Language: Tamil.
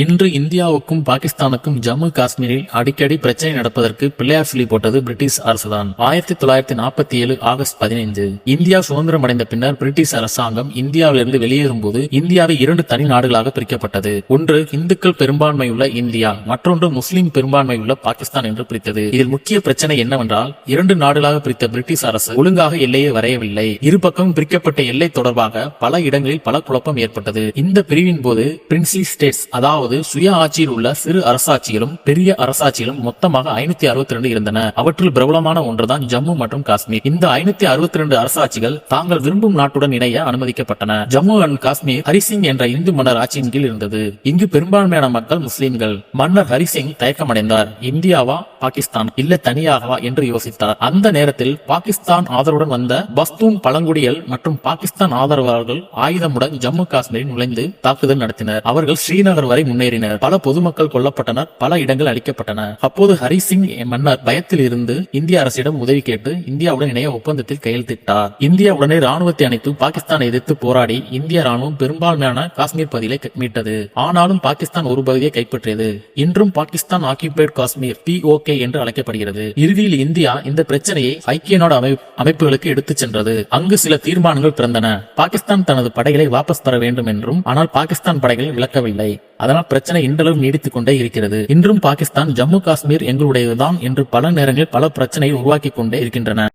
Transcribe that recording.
இன்று இந்தியாவுக்கும் பாகிஸ்தானுக்கும் ஜம்மு காஷ்மீரில் அடிக்கடி பிரச்சனை நடப்பதற்கு பிள்ளையார் சொல்லி போட்டது பிரிட்டிஷ் அரசுதான். 1947 ஆகஸ்ட் 15 இந்தியா சுதந்திரம் அடைந்த பின்னர் பிரிட்டிஷ் அரசாங்கம் இந்தியாவிலிருந்து வெளியேறும் போது இந்தியாவை 2 தனி நாடுகளாக பிரிக்கப்பட்டது. ஒன்று இந்துக்கள் பெரும்பான்மை உள்ள இந்தியா, மற்றொன்று முஸ்லிம் பெரும்பான்மை உள்ள பாகிஸ்தான் என்று பிரித்தது. இதில் முக்கிய பிரச்சனை என்னவென்றால் 2 நாடுகளாக பிரித்த பிரிட்டிஷ் அரசு ஒழுங்காக எல்லையை வரையவில்லை. இருபக்கம் பிரிக்கப்பட்ட எல்லை தொடர்பாக பல இடங்களில் பல குழப்பம் ஏற்பட்டது. இந்த பிரிவின் போது பிரின்ஸ்லி ஸ்டேட்ஸ், அதாவது சுய ஆட்சியில் உள்ள சிறு அரசாட்சிகளும் பெரிய அரசாட்சிகளும் மொத்தமாக 562 இருந்தன. அவற்றில் பிரபலமான ஒன்றுதான் ஜம்மு மற்றும் காஷ்மீர். இந்த 562 அரசாட்சிகள் தாங்கள் விரும்பும் நாட்டுடன் இணைய அனுமதிக்கப்பட்டன. ஜம்மு அண்ட் காஷ்மீர் ஹரிசிங் என்ற இந்து மன்னர் ஆட்சியின் கீழ் இருந்தது. இங்கு பெரும்பான்மையான மக்கள் முஸ்லிம்கள். மன்னர் ஹரிசிங் தயக்கமடைந்தார். இந்தியாவா பாகிஸ்தான், இல்ல தனியாகவா என்று யோசித்தார். அந்த நேரத்தில் பாகிஸ்தான் ஆதரவுடன் வந்த பஸ்தூன் பழங்குடிகள் மற்றும் பாகிஸ்தான் ஆதரவாளர்கள் ஆயுதமுடன் ஜம்மு காஷ்மீரில் நுழைந்து தாக்குதல் நடத்தினர். அவர்கள் ஸ்ரீநகர் வரை முன்னேறினர். பல பொதுமக்கள் கொல்லப்பட்டனர், பல இடங்கள் அளிக்கப்பட்டன. அப்போது ஹரிசிங் மன்னர் பயத்தில் இருந்து இந்திய அரசிடம் உதவி கேட்டு இந்தியாவுடன் இணைய ஒப்பந்தத்தில் கையெழுத்திட்டார். இந்தியா உடனே ராணுவத்தை அணைத்து பாகிஸ்தானை எதிர்த்து போராடி இந்திய ராணுவம் பெரும்பான்மையான காஷ்மீர் பகுதியை மீட்டது. ஆனாலும் பாகிஸ்தான் ஒரு பகுதியை கைப்பற்றியது. இன்றும் பாகிஸ்தான் ஆக்கியுபைடு காஷ்மீர் POK என்று அழைக்கப்படுகிறது. இறுதியில் இந்தியா இந்த பிரச்சனையை ஐக்கிய நாடு அமைப்புகளுக்கு எடுத்துச் சென்றது. அங்கு சில தீர்மானங்கள் பிறந்தன. பாகிஸ்தான் தனது படைகளை வாபஸ் பெற வேண்டும் என்றும், ஆனால் பாகிஸ்தான் படைகள் விளக்கவில்லை. அதனால் பிரச்சனை இன்றளவு நீடித்துக் கொண்டே இருக்கிறது. இன்றும் பாகிஸ்தான் ஜம்மு காஷ்மீர் எங்களுடையதுதான் என்று பல நேரங்களில் பல பிரச்சனையை உருவாக்கி கொண்டே இருக்கின்றன.